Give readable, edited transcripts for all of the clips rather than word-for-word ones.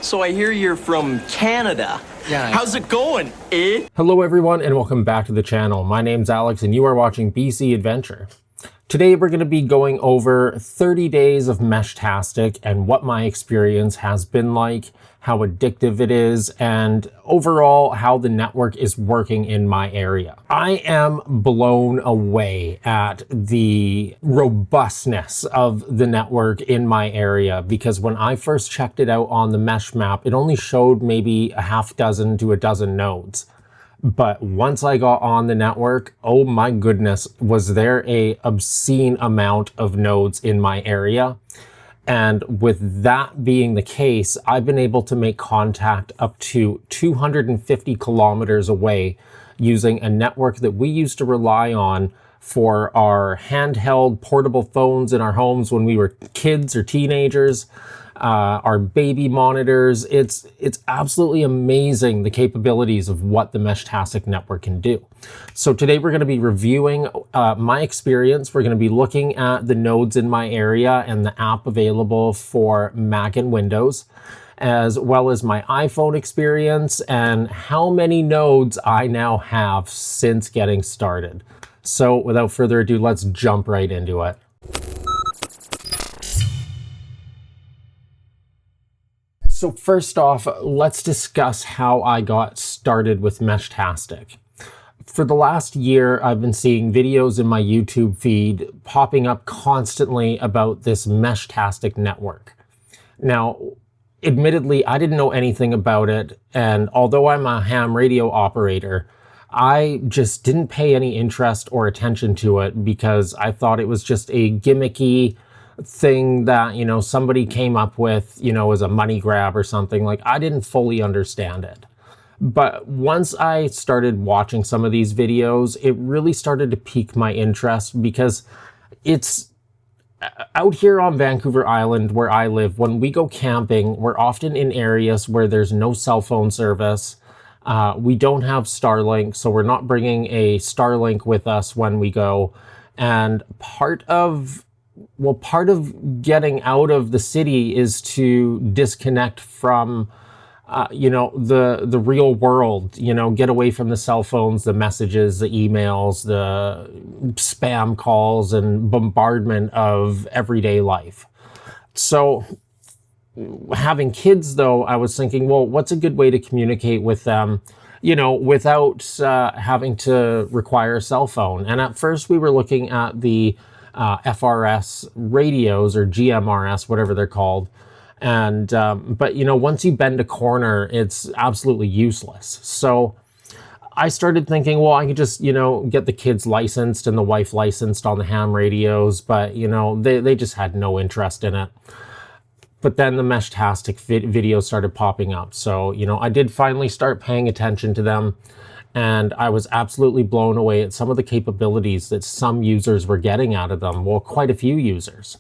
So I hear you're from Canada. Yeah. How's it going, eh? Hello everyone and welcome back to the channel. My name's Alex and you are watching BC Adventure. Today we're going to be going over 30 days of Meshtastic and what my experience has been like, how addictive it is, and overall how the network is working in my area. I am blown away at the robustness of the network in my area because when I first checked it out on the mesh map, it only showed maybe a half dozen to a dozen nodes. But once I got on the network, oh my goodness, was there a obscene amount of nodes in my area. And with that being the case, I've been able to make contact up to 250 kilometers away using a network that we used to rely on for our handheld portable phones in our homes when we were kids or teenagers. Our baby monitors. It's absolutely amazing the capabilities of what the Meshtastic network can do. So today we're going to be reviewing my experience. We're going to be looking at the nodes in my area and the app available for Mac and Windows, as well as my iPhone experience and how many nodes I now have since getting started. So without further ado, let's jump right into it. So first off, let's discuss how I got started with Meshtastic. For the last year, I've been seeing videos in my YouTube feed popping up constantly about this Meshtastic network. Now, admittedly, I didn't know anything about it, and although I'm a ham radio operator, I just didn't pay any interest or attention to it because I thought it was just a gimmicky thing that, you know, somebody came up with, you know, as a money grab or something. Like, I didn't fully understand it. But once I started watching some of these videos, it really started to pique my interest because it's out here on Vancouver Island where I live. When we go camping, we're often in areas where there's no cell phone service. We don't have Starlink, so we're not bringing a Starlink with us when we go. And part of getting out of the city is to disconnect from, you know, the real world, you know, get away from the cell phones, the messages, the emails, the spam calls, and bombardment of everyday life. So having kids, though, I was thinking, well, what's a good way to communicate with them, you know, without having to require a cell phone? And at first we were looking at the FRS radios, or GMRS, whatever they're called. And but you know, once you bend a corner, it's absolutely useless. So I started thinking, well, I could just, you know, get the kids licensed and the wife licensed on the ham radios, but you know, they just had no interest in it. But then the Meshtastic videos started popping up. So, you know, I did finally start paying attention to them. And I was absolutely blown away at some of the capabilities that some users were getting out of them. Well, quite a few users.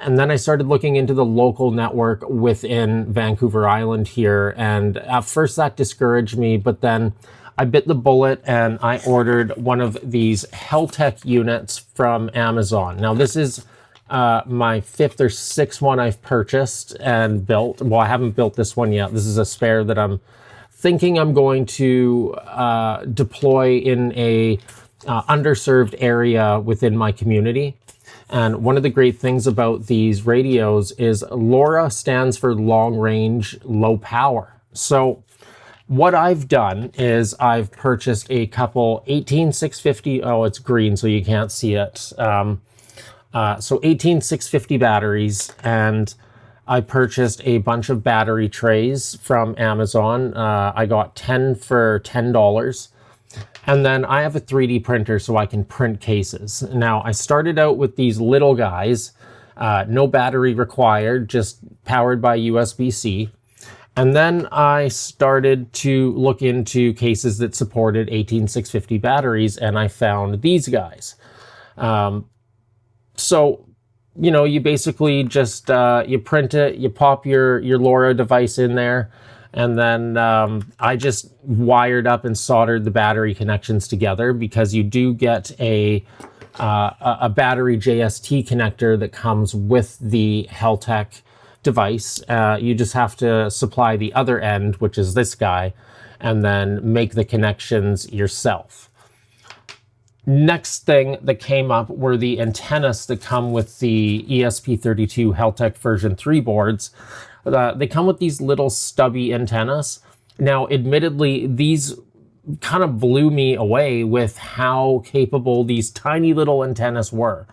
And then I started looking into the local network within Vancouver Island here. And at first that discouraged me, but then I bit the bullet and I ordered one of these Heltec units from Amazon. Now this is my fifth or sixth one I've purchased and built. Well, I haven't built this one yet. This is a spare that I'm thinking I'm going to deploy in a underserved area within my community. And one of the great things about these radios is LoRa stands for long range, low power. So what I've done is I've purchased a couple 18650, oh, it's green so you can't see it. So 18650 batteries, and I purchased a bunch of battery trays from Amazon. I got 10 for $10. And then I have a 3D printer so I can print cases. Now, I started out with these little guys, no battery required, just powered by USB-C. And then I started to look into cases that supported 18650 batteries, and I found these guys. So, you know, you basically just, you print it, you pop your LoRa device in there, and then I just wired up and soldered the battery connections together because you do get a battery JST connector that comes with the Heltec device. You just have to supply the other end, which is this guy, and then make the connections yourself. Next thing that came up were the antennas that come with the ESP32 Heltec version 3 boards. They come with these little stubby antennas. Now, admittedly, these kind of blew me away with how capable these tiny little antennas were.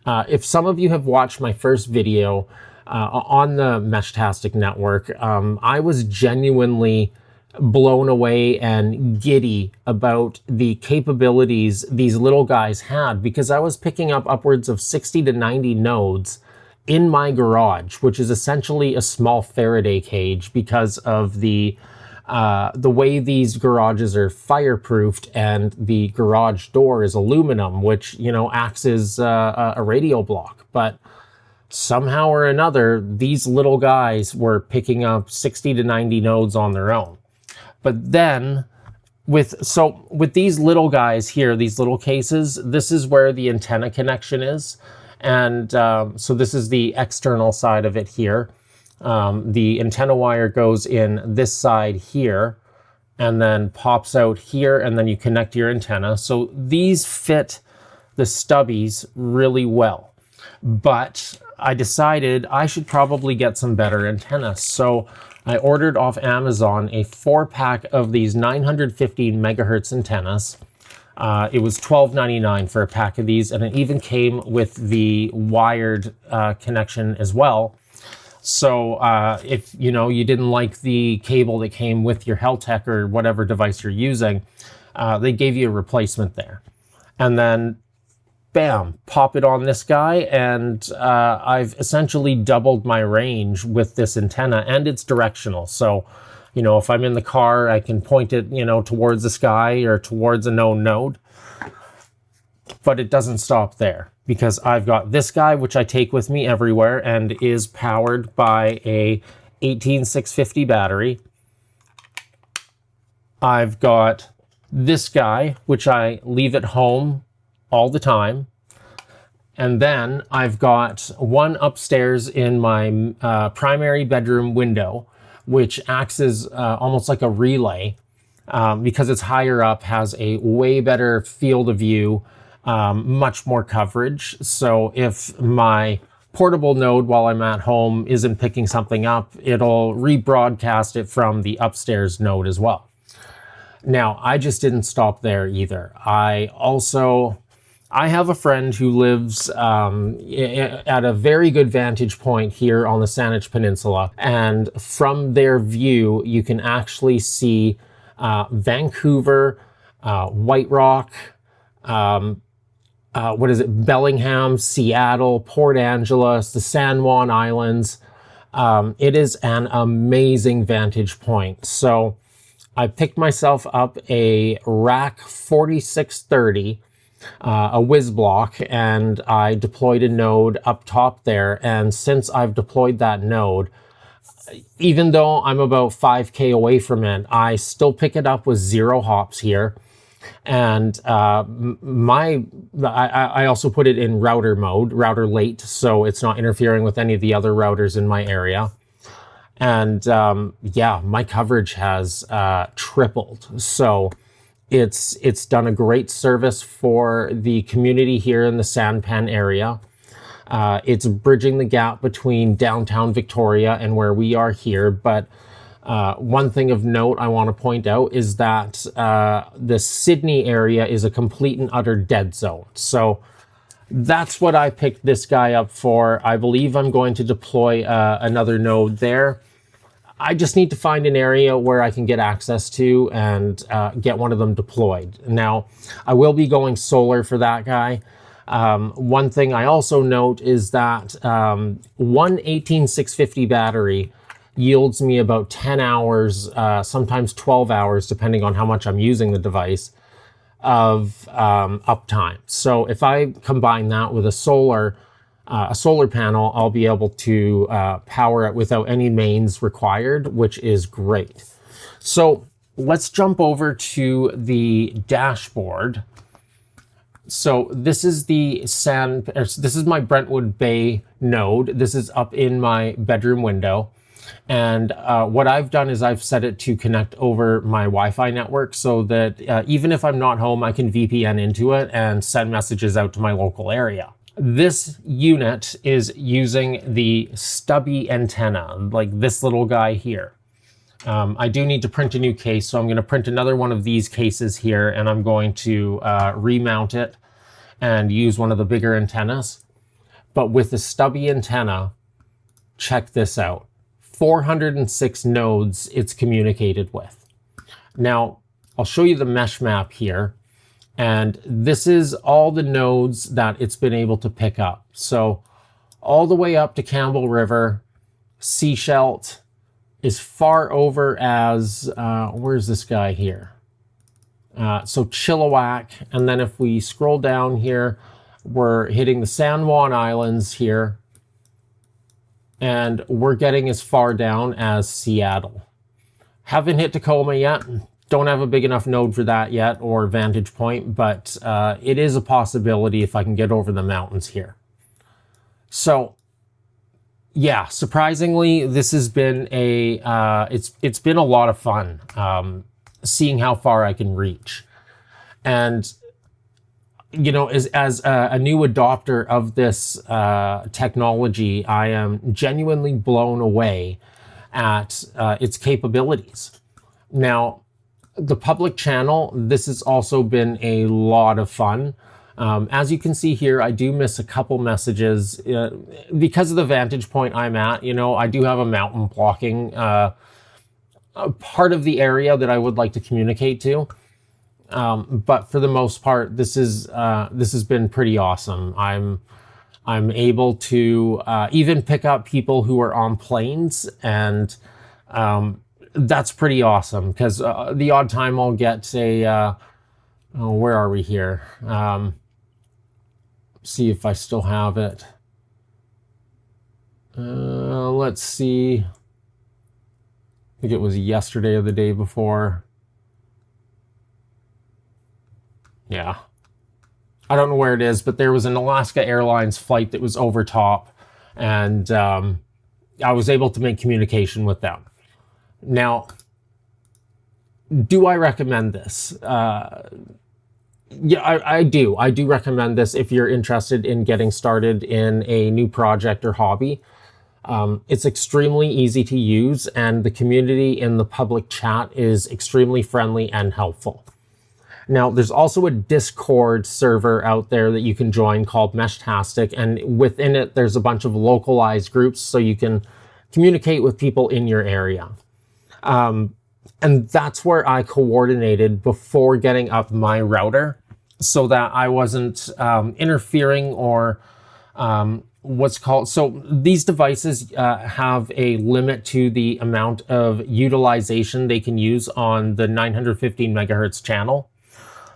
If some of you have watched my first video on the Meshtastic network, I was genuinely blown away and giddy about the capabilities these little guys had, because I was picking up upwards of 60 to 90 nodes in my garage, which is essentially a small Faraday cage because of the way these garages are fireproofed, and the garage door is aluminum, which, you know, acts as a radio block. But somehow or another, these little guys were picking up 60 to 90 nodes on their own. But then with these little guys here, these little cases, this is where the antenna connection is. And so this is the external side of it here. The antenna wire goes in this side here and then pops out here, and then you connect your antenna. So these fit the stubbies really well. But I decided I should probably get some better antennas. So I ordered off Amazon a 4-pack of these 915 megahertz antennas. It was $12.99 for a pack of these, and it even came with the wired connection as well. So if you know you didn't like the cable that came with your Heltec or whatever device you're using, they gave you a replacement there. And then bam, pop it on this guy, and I've essentially doubled my range with this antenna, and it's directional. So, you know, if I'm in the car, I can point it, you know, towards the sky or towards a known node. But it doesn't stop there, because I've got this guy, which I take with me everywhere and is powered by a 18650 battery. I've got this guy, which I leave at home all the time. And then I've got one upstairs in my primary bedroom window, which acts as almost like a relay, because it's higher up, has a way better field of view, much more coverage. So if my portable node while I'm at home isn't picking something up, it'll rebroadcast it from the upstairs node as well. Now, I just didn't stop there either. I have a friend who lives at a very good vantage point here on the Saanich Peninsula, and from their view, you can actually see Vancouver, White Rock, Bellingham, Seattle, Port Angeles, the San Juan Islands. It is an amazing vantage point. So I picked myself up a Rack 4630, a whiz block, and I deployed a node up top there. And since I've deployed that node, even though I'm about 5K away from it, I still pick it up with 0 hops here. And I also put it in router mode, router late, so it's not interfering with any of the other routers in my area. And yeah, my coverage has tripled. So it's done a great service for the community here in the Sanpan area. It's bridging the gap between downtown Victoria and where we are here. But one thing of note I want to point out is that the Sydney area is a complete and utter dead zone. So that's what I picked this guy up for. I believe I'm going to deploy another node there. I just need to find an area where I can get access to and get one of them deployed. Now, I will be going solar for that guy. One thing I also note is that one 18650 battery yields me about 10 hours, sometimes 12 hours, depending on how much I'm using the device, of uptime. So if I combine that with a solar panel, I'll be able to power it without any mains required, which is great. So let's jump over to the dashboard. So this is this is my Brentwood Bay node. This is up in my bedroom window. And what I've done is I've set it to connect over my Wi-Fi network so that even if I'm not home, I can VPN into it and send messages out to my local area. This unit is using the stubby antenna, like this little guy here. I do need to print a new case, so I'm going to print another one of these cases here, and I'm going to remount it and use one of the bigger antennas. But with the stubby antenna, check this out. 406 nodes it's communicated with. Now, I'll show you the mesh map here. And this is all the nodes that it's been able to pick up. So all the way up to Campbell River, Seashelt, as far over as, where's this guy here? So Chilliwack, and then if we scroll down here, we're hitting the San Juan Islands here, and we're getting as far down as Seattle. Haven't hit Tacoma yet. Don't have a big enough node for that yet, or vantage point, but it is a possibility if I can get over the mountains here. So yeah, surprisingly, this has been it's been a lot of fun seeing how far I can reach. And you know, as a new adopter of this technology, I am genuinely blown away at its capabilities. Now, the public channel, this has also been a lot of fun. As you can see here, I do miss a couple messages because of the vantage point I'm at. You know, I do have a mountain blocking a part of the area that I would like to communicate to. But for the most part, this has been pretty awesome. I'm able to even pick up people who are on planes, and that's pretty awesome because the odd time I'll get a oh, where are we here? See if I still have it. Let's see. I think it was yesterday or the day before. Yeah. I don't know where it is, but there was an Alaska Airlines flight that was over top, and I was able to make communication with them. Now, do I recommend this? Yeah, I do. I do recommend this if you're interested in getting started in a new project or hobby. It's extremely easy to use, and the community in the public chat is extremely friendly and helpful. Now, there's also a Discord server out there that you can join called Meshtastic, and within it, there's a bunch of localized groups so you can communicate with people in your area. And that's where I coordinated before getting up my router so that I wasn't interfering or what's called... So these devices have a limit to the amount of utilization they can use on the 915 megahertz channel.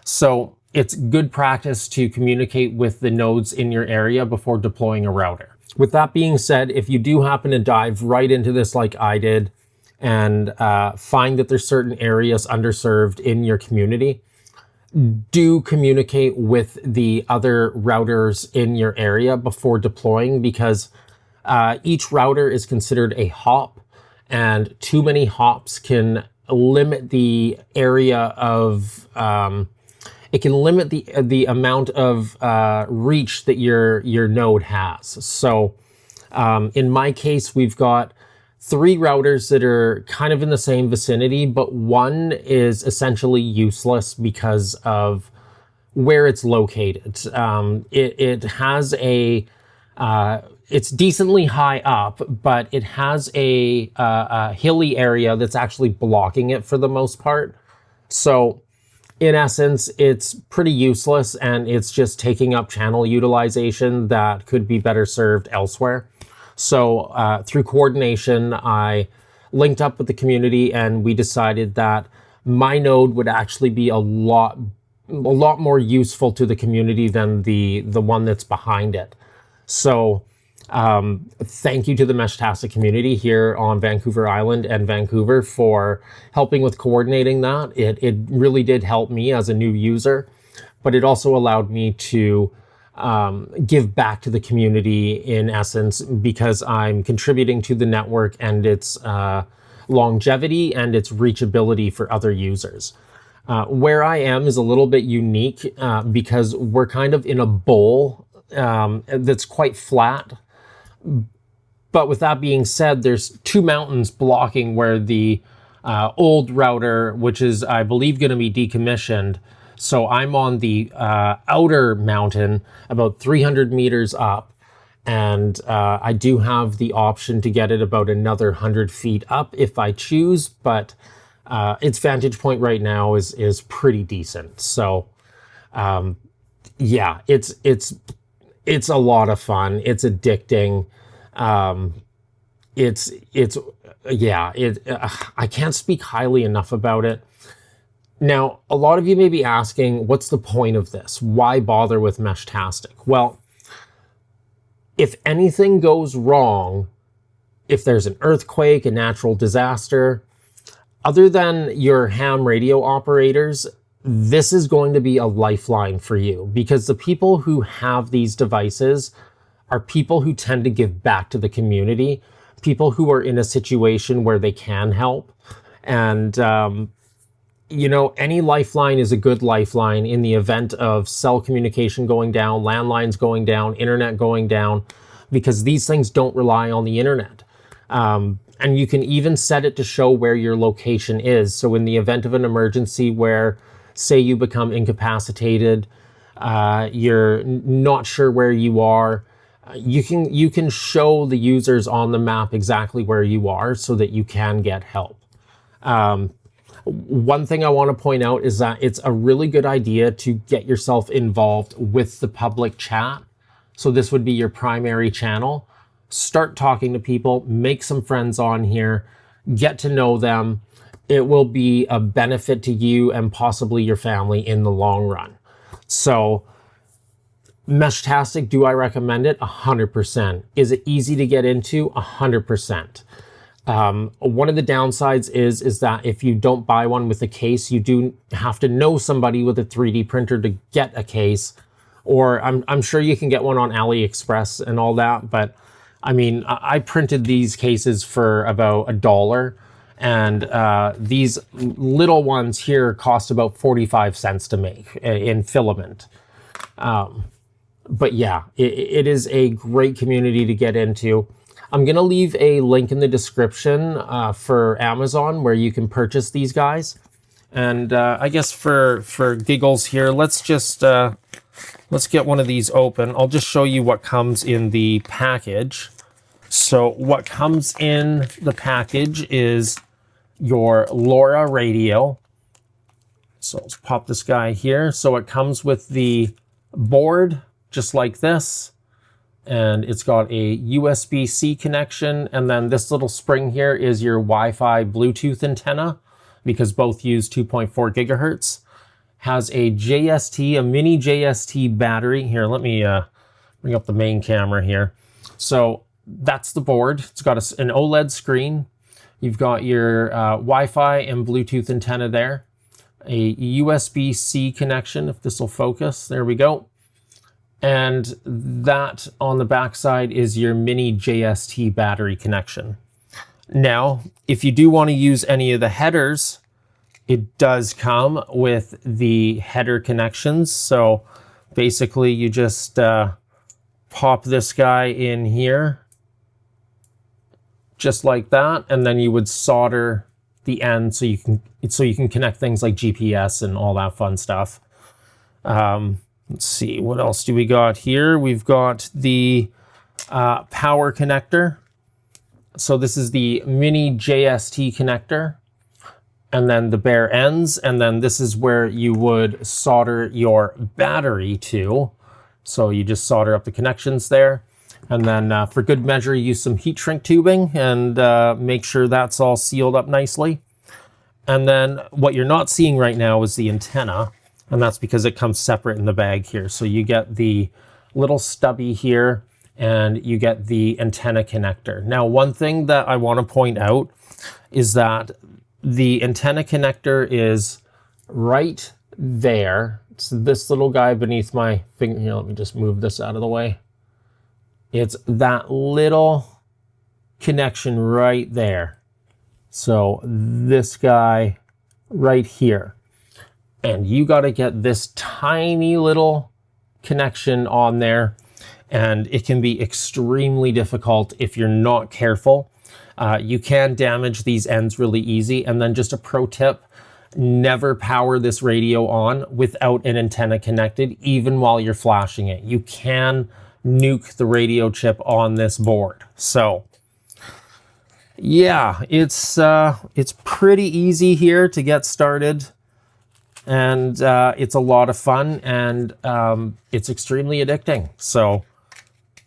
So it's good practice to communicate with the nodes in your area before deploying a router. With that being said, if you do happen to dive right into this like I did and find that there's certain areas underserved in your community, do communicate with the other routers in your area before deploying, because each router is considered a hop, and too many hops can limit the area of... it can limit the amount of reach that your node has. So in my case, we've got 3 routers that are kind of in the same vicinity, but one is essentially useless because of where it's located. It has a... it's decently high up, but it has a hilly area that's actually blocking it for the most part. So in essence, it's pretty useless, and it's just taking up channel utilization that could be better served elsewhere. So through coordination, I linked up with the community, and we decided that my node would actually be a lot more useful to the community than the one that's behind it. So thank you to the Meshtastic community here on Vancouver Island and Vancouver for helping with coordinating that. It really did help me as a new user. but it also allowed me to give back to the community in essence, because I'm contributing to the network and its longevity and its reachability for other users. Where I am is a little bit unique because we're kind of in a bowl that's quite flat. But with that being said, there's two mountains blocking where the old router, which is, I believe, going to be decommissioned. So I'm on the outer mountain, about 300 meters up. And I do have the option to get it about another 100 feet up if I choose. But its vantage point right now is pretty decent. So yeah, it's a lot of fun. It's addicting. I can't speak highly enough about it. Now, a lot of you may be asking, what's the point of this? Why bother with Meshtastic? Well, if anything goes wrong, if there's an earthquake, a natural disaster, other than your ham radio operators, this is going to be a lifeline for you, because the people who have these devices are people who tend to give back to the community, people who are in a situation where they can help. And, any lifeline is a good lifeline in the event of cell communication going down, landlines going down, internet going down, because these things don't rely on the internet. And you can even set it to show where your location is. So in the event of an emergency where, say, you become incapacitated, you're not sure where you are, you can show the users on the map exactly where you are so that you can get help. One thing I want to point out is that it's a really good idea to get yourself involved with the public chat. So this would be your primary channel. Start talking to people, make some friends on here, get to know them. It will be a benefit to you and possibly your family in the long run. So Meshtastic, do I recommend it? 100%. Is it easy to get into? 100%. One of the downsides is that if you don't buy one with a case, you do have to know somebody with a 3D printer to get a case. Or I'm sure you can get one on AliExpress and all that. But I mean, I printed these cases for about $1. And these little ones here cost about 45 cents to make in filament. But yeah, it is a great community to get into. I'm going to leave a link in the description for Amazon where you can purchase these guys. And I guess for giggles here, let's get one of these open. I'll just show you what comes in the package. So what comes in the package is your LoRa radio. So let's pop this guy here. So it comes with the board, just like this. And it's got a USB-C connection. And then this little spring here is your Wi-Fi Bluetooth antenna, because both use 2.4 gigahertz. Has a JST, a mini JST battery. Here, let me bring up the main camera here. So that's the board. It's got an OLED screen. You've got your Wi-Fi and Bluetooth antenna there. A USB-C connection, if this will focus. There we go. And that on the back side is your mini JST battery connection. Now, if you do want to use any of the headers, it does come with the header connections. So basically you just pop this guy in here, just like that, and then you would solder the end so you can connect things like GPS and all that fun stuff. Let's see, what else do we got here? We've got the power connector. So this is the mini JST connector, and then the bare ends, and then this is where you would solder your battery to. So you just solder up the connections there. And then for good measure, use some heat shrink tubing and make sure that's all sealed up nicely. And then what you're not seeing right now is the antenna, and that's because it comes separate in the bag here. So you get the little stubby here, and you get the antenna connector. Now, one thing that I want to point out is that the antenna connector is right there. It's this little guy beneath my finger. Here, let me just move this out of the way. It's that little connection right there. So this guy right here. And you got to get this tiny little connection on there. And it can be extremely difficult if you're not careful. You can damage these ends really easy. And then just a pro tip, never power this radio on without an antenna connected, even while you're flashing it. You can nuke the radio chip on this board. So yeah, it's pretty easy here to get started. And it's a lot of fun, and it's extremely addicting. So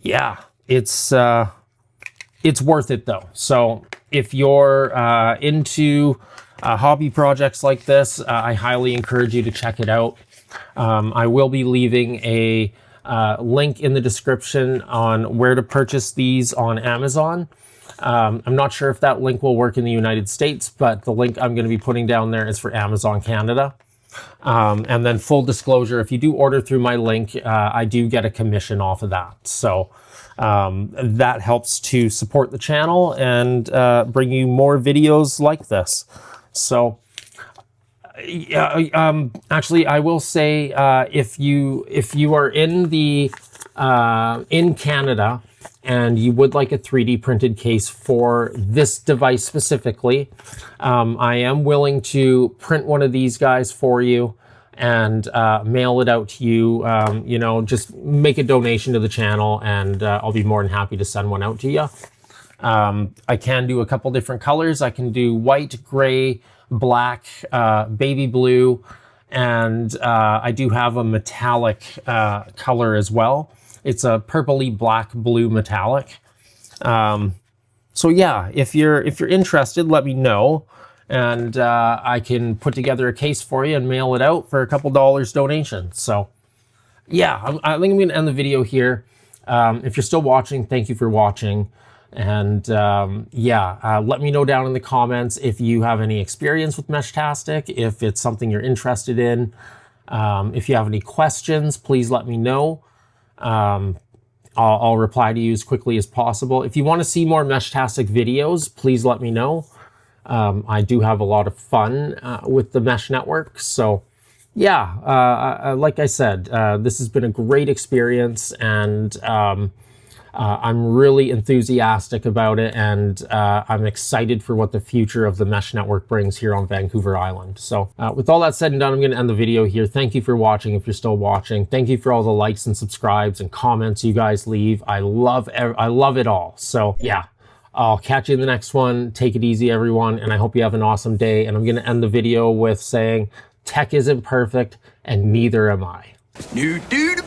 yeah, it's worth it though. So if you're into hobby projects like this, I highly encourage you to check it out. I will be leaving a link in the description on where to purchase these on Amazon. I'm not sure if that link will work in the United States, but the link I'm going to be putting down there is for Amazon Canada. And then full disclosure, if you do order through my link, I do get a commission off of that. So that helps to support the channel and bring you more videos like this. So actually, I will say if you are in Canada and you would like a 3D printed case for this device specifically, I am willing to print one of these guys for you and mail it out to you. You know, just make a donation to the channel, and I'll be more than happy to send one out to you. I can do a couple different colors. I can do white, gray, black, baby blue, and I do have a metallic color as well. It's a purpley black blue metallic. So yeah, if you're interested, let me know, and I can put together a case for you and mail it out for a couple dollars donation. So yeah, I think I'm going to end the video here. If you're still watching, thank you for watching. And yeah, let me know down in the comments if you have any experience with Meshtastic, if it's something you're interested in. If you have any questions, please let me know. I'll reply to you as quickly as possible. If you want to see more Meshtastic videos, please let me know. I do have a lot of fun with the Mesh Network. So yeah, like I said, this has been a great experience, and I'm really enthusiastic about it, and I'm excited for what the future of the Mesh Network brings here on Vancouver Island. So with all that said and done, I'm going to end the video here. Thank you for watching if you're still watching. Thank you for all the likes and subscribes and comments you guys leave. I love it all. So yeah, I'll catch you in the next one. Take it easy, everyone, and I hope you have an awesome day. And I'm going to end the video with saying, tech isn't perfect, and neither am I. New dude.